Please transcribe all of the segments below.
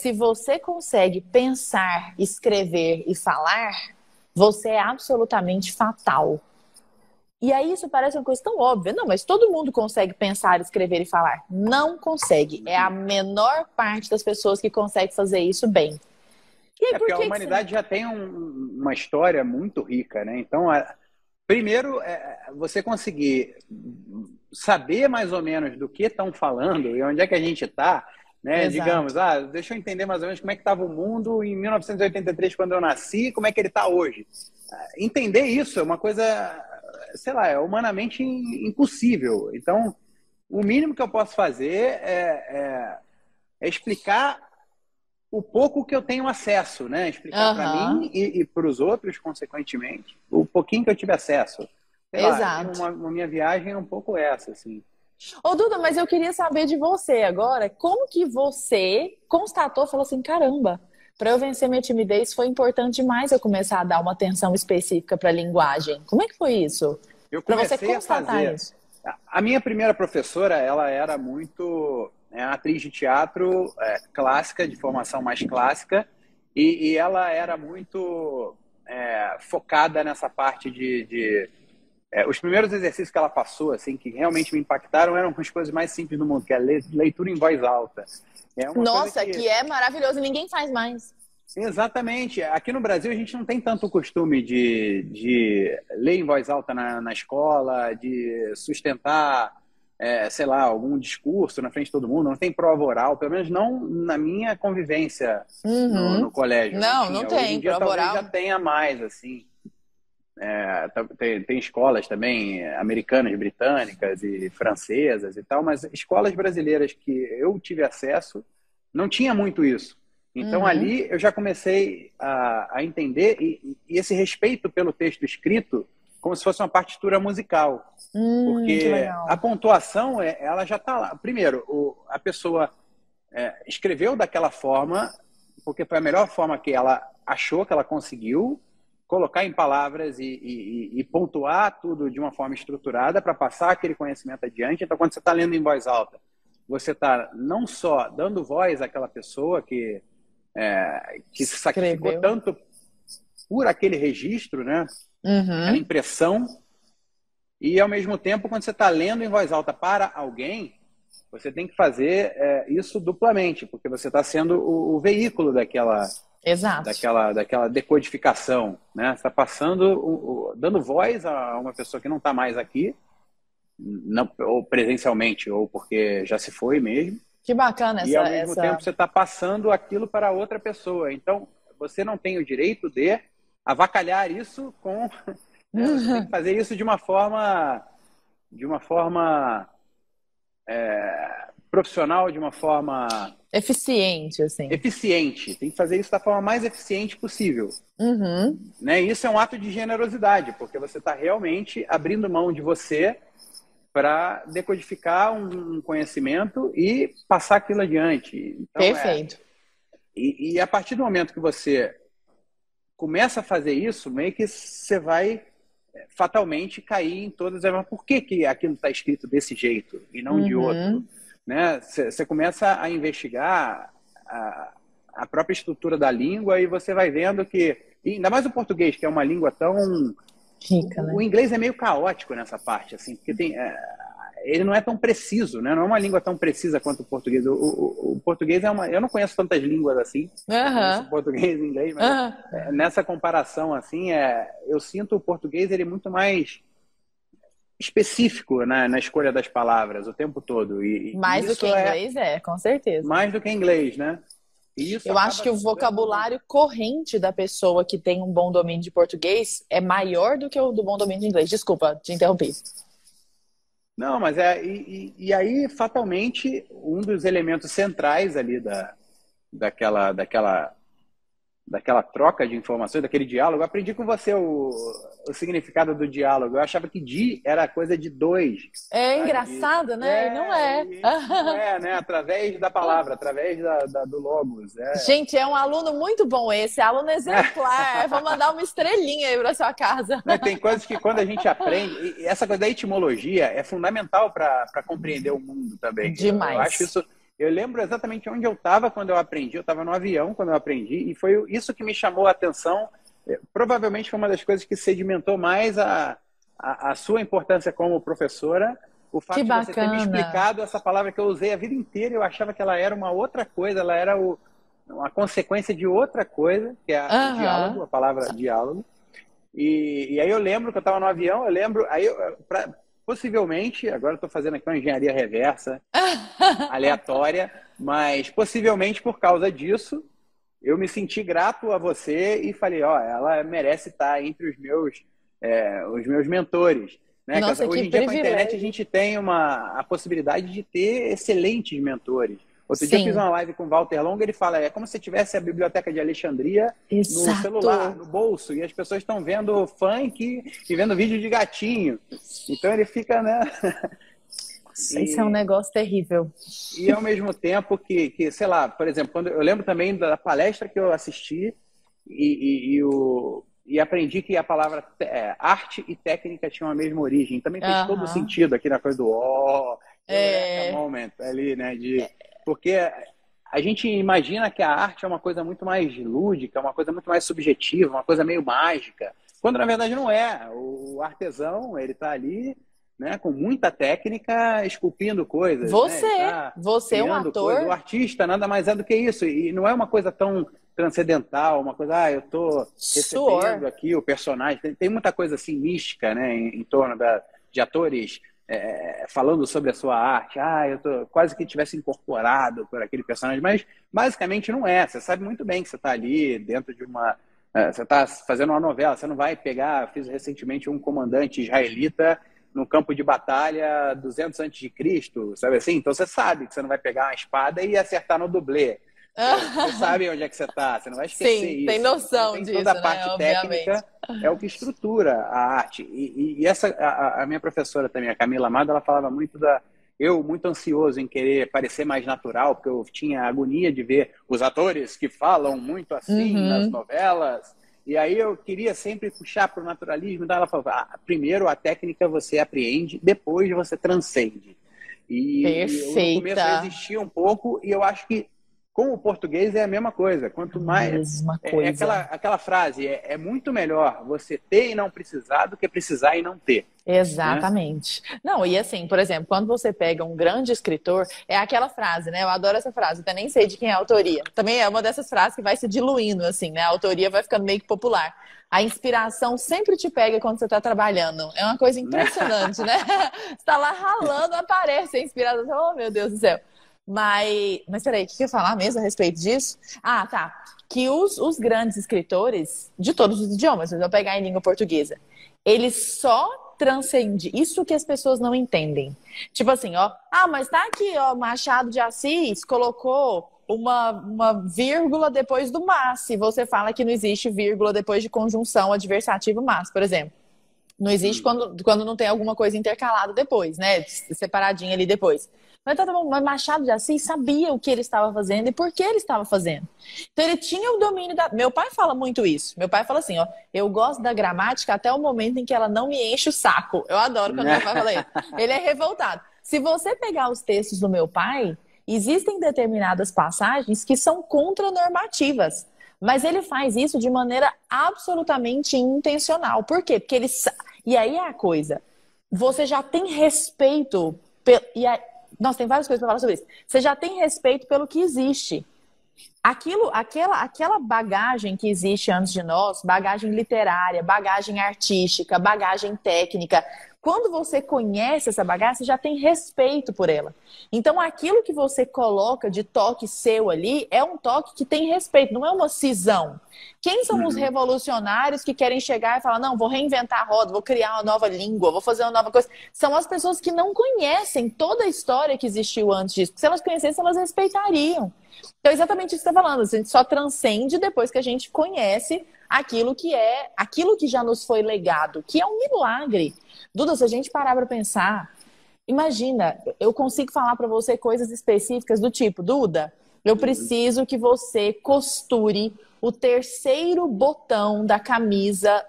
se você consegue pensar, escrever e falar, você é absolutamente fatal. E aí isso parece uma coisa tão óbvia. Não, mas todo mundo consegue pensar, escrever e falar. Não consegue. É a menor parte das pessoas que consegue fazer isso bem. E aí, Porque a humanidade já tem uma história muito rica, né? Então, primeiro, você conseguir saber mais ou menos do que estão falando e onde é que a gente está, né? Exato. Digamos, deixa eu entender mais ou menos como é que estava o mundo em 1983, quando eu nasci, como é que ele está hoje. Entender isso é uma coisa, sei lá, é humanamente impossível. Então, o mínimo que eu posso fazer é explicar o pouco que eu tenho acesso, né? Explicar para mim e para os outros, consequentemente, o pouquinho que eu tive acesso. Sei lá, Exato. uma minha viagem é um pouco essa, assim. Ô, Duda, mas eu queria saber de você agora, como que você constatou, falou assim, caramba, para eu vencer minha timidez foi importante demais eu começar a dar uma atenção específica para a linguagem. Como é que foi isso? Eu Para você comecei a constatar fazer. isso. A minha primeira professora, ela era muito atriz de teatro clássica, de formação mais clássica, e ela era muito focada nessa parte os primeiros exercícios que ela passou, assim, que realmente me impactaram, eram as coisas mais simples do mundo, que é leitura em voz alta. É uma Nossa, coisa que é maravilhoso, ninguém faz mais. Exatamente. Aqui no Brasil a gente não tem tanto costume de ler em voz alta na escola, de sustentar, sei lá, algum discurso na frente de todo mundo. Não tem prova oral, pelo menos não na minha convivência no colégio. Não, tinha. não Hoje em tem dia prova talvez oral. já tenha mais, assim. Tem escolas também americanas, britânicas e francesas e tal, mas escolas brasileiras que eu tive acesso não tinha muito isso. Então ali eu já comecei a entender e esse respeito pelo texto escrito como se fosse uma partitura musical, Que porque a legal. pontuação ela já está lá. Primeiro, a pessoa escreveu daquela forma porque foi a melhor forma que ela achou que ela conseguiu colocar em palavras e pontuar tudo de uma forma estruturada para passar aquele conhecimento adiante. Então, quando você está lendo em voz alta, você está não só dando voz àquela pessoa que se sacrificou Escreveu. tanto por aquele registro, né? Aquela Uhum. impressão, e ao mesmo tempo, quando você está lendo em voz alta para alguém, você tem que fazer isso duplamente, porque você está sendo o veículo Exato. daquela decodificação, né? Você está passando, dando voz a uma pessoa que não está mais aqui, não, ou presencialmente, ou porque já se foi mesmo, Que bacana e ao mesmo tempo você está passando aquilo para outra pessoa. Então, você não tem o direito de avacalhar isso com... Né? Você tem que fazer isso de uma forma profissional, de uma forma eficiente, assim. eficiente. Tem que fazer isso da forma mais eficiente possível. Uhum. Né? Isso é um ato de generosidade, porque você está realmente abrindo mão de você para decodificar um conhecimento e passar aquilo adiante. Então, Perfeito. e a partir do momento que você começa a fazer isso, meio que você vai fatalmente cair em todas as... Por que aquilo está escrito desse jeito e não de outro? Né? Você começa a investigar a própria estrutura da língua e você vai vendo que, ainda mais o português, que é uma língua tão... Rica, né? O inglês é meio caótico nessa parte, assim, porque ele não é tão preciso, né? Não é uma língua tão precisa quanto o português. O português eu não conheço tantas línguas assim, eu conheço português e inglês, mas nessa comparação, assim, eu sinto o português ele muito mais específico, né, na escolha das palavras o tempo todo. Mais do isso que inglês, com certeza. mais do que inglês, né? E isso Eu acho que o vocabulário corrente da pessoa que tem um bom domínio de português é maior do que o do bom domínio de inglês. Desculpa, te interrompi. Não, mas e aí, fatalmente, um dos elementos centrais ali daquela troca de informações, daquele diálogo. Eu aprendi com você o significado do diálogo. Eu achava que era coisa de dois. É Sabe? engraçado, né? E não é. Não é, né? Através da palavra, através do logos. Gente, é um aluno muito bom esse, aluno exemplar. Vou mandar uma estrelinha aí para sua casa. Tem coisas que quando a gente aprende, e essa coisa da etimologia é fundamental para compreender o mundo também. Demais. eu lembro exatamente onde eu estava quando eu aprendi. Eu estava no avião quando eu aprendi, e foi isso que me chamou a atenção. Provavelmente foi uma das coisas que sedimentou mais a sua importância como professora. O Que fato de você ter me bacana. explicado essa palavra que eu usei a vida inteira, eu achava que ela era uma outra coisa, ela era uma consequência de outra coisa, que é o diálogo, Aham. a palavra diálogo. E aí eu lembro que eu estava no avião, eu lembro, possivelmente, agora eu estou fazendo aqui uma engenharia reversa, aleatória, mas possivelmente por causa disso, eu me senti grato a você e falei, ó, ela merece estar entre os meus mentores. Né? Nossa, que Hoje em dia, com a internet, a privilégio. gente tem a possibilidade de ter excelentes mentores. Outro dia eu fiz Sim, uma live com o Walter Longo, ele fala, é como se tivesse a Biblioteca de Alexandria no celular, exato. no bolso, e as pessoas estão vendo funk e vendo vídeo de gatinho. Então ele fica, né? Isso é um E, negócio terrível. e ao mesmo tempo sei lá, por exemplo, eu lembro também da palestra que eu assisti e aprendi que a palavra arte e técnica tinham a mesma origem. Também fez todo Aham. sentido aqui na coisa do Eureka É, Moment ali, né? Porque a gente imagina que a arte é uma coisa muito mais lúdica, uma coisa muito mais subjetiva, uma coisa meio mágica, quando na verdade não é. O artesão, ele está ali, né, com muita técnica, esculpindo coisas, né? Ele está você é um criando coisas. O ator, artista nada mais é do que isso. E não é uma coisa tão transcendental, uma coisa, eu estou recebendo suor. aqui o personagem. Tem muita coisa assim mística, né, em torno de atores falando sobre a sua arte. Eu tô quase que tivesse incorporado por aquele personagem, mas basicamente não é. Você sabe muito bem que você está ali dentro de uma. Você está fazendo uma novela, você não vai pegar. Fiz recentemente um comandante israelita no campo de batalha 200 antes de Cristo, sabe assim? Então você sabe que você não vai pegar uma espada e acertar no dublê. Você sabe onde é que você está, você não vai esquecer Sim, tem isso. Então noção tem toda a disso, né? parte Obviamente. técnica, é o que estrutura a arte. E essa, a minha professora também, a Camila Amado, ela falava muito eu muito ansioso em querer parecer mais natural, porque eu tinha agonia de ver os atores que falam muito assim nas Uhum. novelas. E aí eu queria sempre puxar para o naturalismo. Então ela falava, primeiro a técnica você apreende, depois você transcende. E eu no começo Perfeita. resistia um pouco, e eu acho que com o português é a mesma coisa. Quanto mais. Mesma É coisa. aquela frase: é muito melhor você ter e não precisar do que precisar e não ter. Né? Exatamente. Não, e assim, por exemplo, quando você pega um grande escritor, é aquela frase, né? Eu adoro essa frase, eu até nem sei de quem é a autoria. Também é uma dessas frases que vai se diluindo, assim, né? A autoria vai ficando meio que popular. A inspiração sempre te pega quando você está trabalhando. É uma coisa impressionante, né? Você tá lá ralando, aparece a inspiração. Oh, meu Deus do céu. Mas peraí, o que eu ia falar mesmo a respeito disso? Ah, tá. Que os grandes escritores de todos os idiomas, se eu pegar em língua portuguesa, eles só transcendem isso que as pessoas não entendem. Tipo assim, ó, mas tá aqui, ó, Machado de Assis colocou uma vírgula depois do mas. Se você fala que não existe vírgula depois de conjunção adversativo mas, por exemplo. Não existe Hum. quando não tem alguma coisa intercalada depois, né? Separadinha ali depois. Mas, tá bom, mas Machado de Assis sabia o que ele estava fazendo e por que ele estava fazendo. Então ele tinha o domínio da. Meu pai fala muito isso. Meu pai fala assim: ó, eu gosto da gramática até o momento em que ela não me enche o saco. Eu adoro quando meu pai fala isso. Ele é revoltado. Se você pegar os textos do meu pai, existem determinadas passagens que são contranormativas. Mas ele faz isso de maneira absolutamente intencional. Por quê? Porque ele. E aí é a coisa. Você já tem respeito. Nossa, tem várias coisas para falar sobre isso. Você já tem respeito pelo que existe. Aquela bagagem que existe antes de nós, bagagem literária, bagagem artística, bagagem técnica, quando você conhece essa bagagem, você já tem respeito por ela. Então, aquilo que você coloca de toque seu ali é um toque que tem respeito, não é uma cisão. Quem são os Uhum. revolucionários que querem chegar e falar, não, vou reinventar a roda, vou criar uma nova língua, vou fazer uma nova coisa? São as pessoas que não conhecem toda a história que existiu antes disso. Porque se elas conhecessem, elas respeitariam. Então, é exatamente isso que você está falando. A gente só transcende depois que a gente conhece aquilo que já nos foi legado, que é um milagre. Duda, se a gente parar para pensar, imagina, eu consigo falar para você coisas específicas do tipo, Duda, eu Uhum. preciso que você costure o terceiro botão da camisa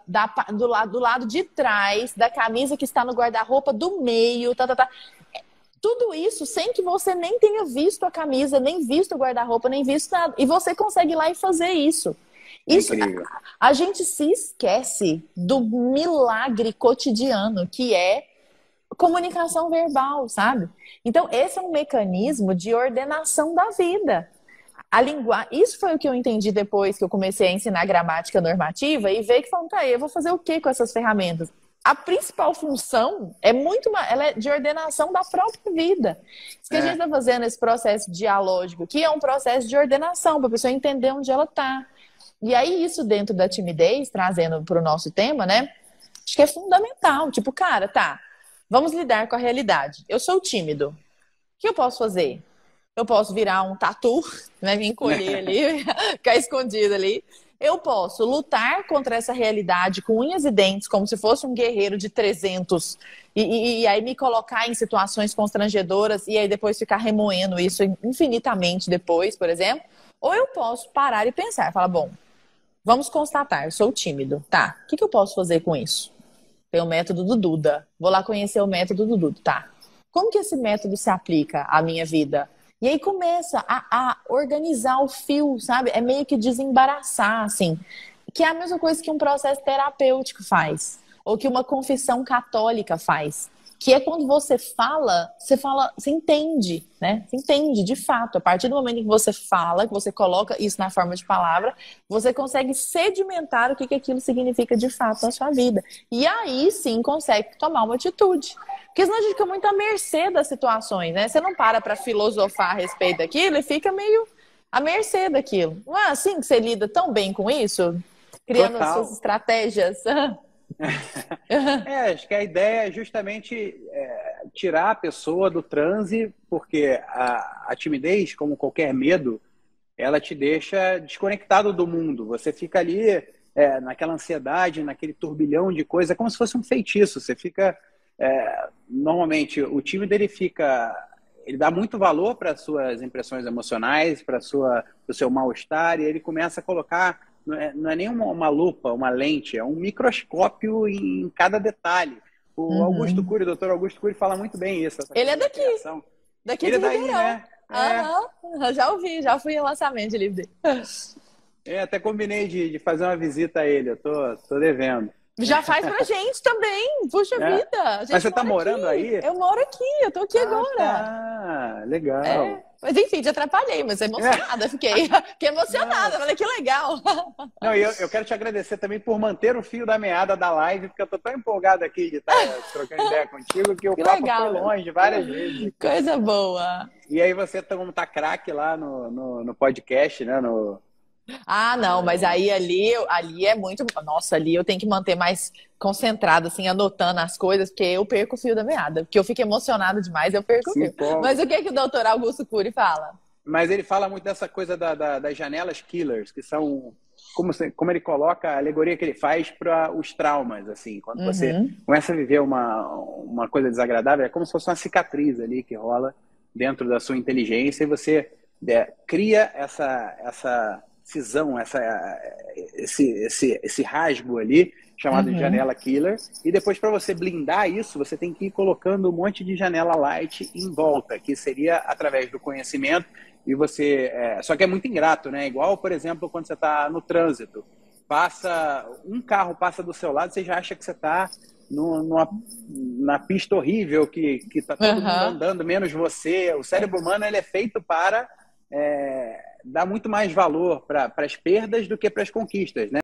do lado de trás da camisa que está no guarda-roupa do meio, tá. Tudo isso sem que você nem tenha visto a camisa, nem visto o guarda-roupa, nem visto nada. E você consegue ir lá e fazer isso. Isso, Incrível. a gente se esquece do milagre cotidiano que é comunicação verbal, sabe? Então, esse é um mecanismo de ordenação da vida. Isso foi o que eu entendi depois que eu comecei a ensinar gramática normativa e ver que falando, tá, eu vou fazer o que com essas ferramentas? A principal função ela é de ordenação da própria vida. Isso que a gente está fazendo, esse processo dialógico, que é um processo de ordenação, para a pessoa entender onde ela está. E aí, isso dentro da timidez, trazendo para o nosso tema, né? Acho que é fundamental. Tipo, cara, tá, vamos lidar com a realidade. Eu sou tímido. O que eu posso fazer? Eu posso virar um tatu, né? Me encolher ali, ficar escondido ali. Eu posso lutar contra essa realidade com unhas e dentes, como se fosse um guerreiro de 300, e aí me colocar em situações constrangedoras e aí depois ficar remoendo isso infinitamente depois, por exemplo. Ou eu posso parar e pensar, falar, bom, vamos constatar, eu sou tímido. Tá, o que eu posso fazer com isso? Tem o método do Duda. Vou lá conhecer o método do Duda. Tá, como que esse método se aplica à minha vida? E aí começa a organizar o fio, sabe? É meio que desembaraçar, assim. Que é a mesma coisa que um processo terapêutico faz. Ou que uma confissão católica faz. Que é quando você fala, você entende, né? Você entende, de fato. A partir do momento em que você fala, que você coloca isso na forma de palavra, você consegue sedimentar o que aquilo significa de fato na sua vida. E aí, sim, consegue tomar uma atitude. Porque senão a gente fica muito à mercê das situações, né? Você não para filosofar a respeito daquilo e fica meio à mercê daquilo. Não é assim que você lida tão bem com isso? Criando as suas estratégias? Acho que a ideia é justamente tirar a pessoa do transe, porque a timidez, como qualquer medo, ela te deixa desconectado do mundo. Você fica ali naquela ansiedade, naquele turbilhão de coisas, é como se fosse um feitiço. Você fica... normalmente, o tímido, ele dá muito valor para as suas impressões emocionais, para o seu mal-estar, e ele começa a colocar... Não é nem uma lupa, uma lente, é um microscópio em cada detalhe. O Augusto Cury, o doutor Augusto Cury, fala muito bem isso. Ele é daqui. Daqui ele de daí, Ribeirão. né? Já ouvi, já fui em lançamento de livro dele. Até combinei de fazer uma visita a ele, eu tô devendo. Já faz pra gente também, puxa vida. Gente, mas você tá morando aí? Eu moro aqui, eu tô aqui agora. Ah, legal. Mas enfim, te atrapalhei, mas emocionada, fiquei emocionada, falei que legal. Não, eu quero te agradecer também por manter o fio da meada da live, porque eu tô tão empolgado aqui de estar trocando ideia contigo, que o papo foi longe várias vezes. Coisa boa. E aí você tá craque lá no podcast, né? Não, mas aí ali é muito... Nossa, ali eu tenho que manter mais concentrada, assim, anotando as coisas, porque eu perco o fio da meada. Porque eu fico emocionada demais, eu perco o fio. Mas o que o doutor Augusto Cury fala? Mas ele fala muito dessa coisa das janelas killers, que são, como ele coloca, a alegoria que ele faz para os traumas, assim. Quando você começa a viver uma coisa desagradável, é como se fosse uma cicatriz ali que rola dentro da sua inteligência e você cria essa cisão, esse rasgo ali, chamado de janela killer, e depois para você blindar isso, você tem que ir colocando um monte de janela light em volta, que seria através do conhecimento, e você... só que é muito ingrato, né? Igual, por exemplo, quando você está no trânsito, um carro passa do seu lado, você já acha que você está na pista horrível, que está todo mundo andando, menos você. O cérebro humano, ele é feito para... dá muito mais valor para as perdas do que para as conquistas, né?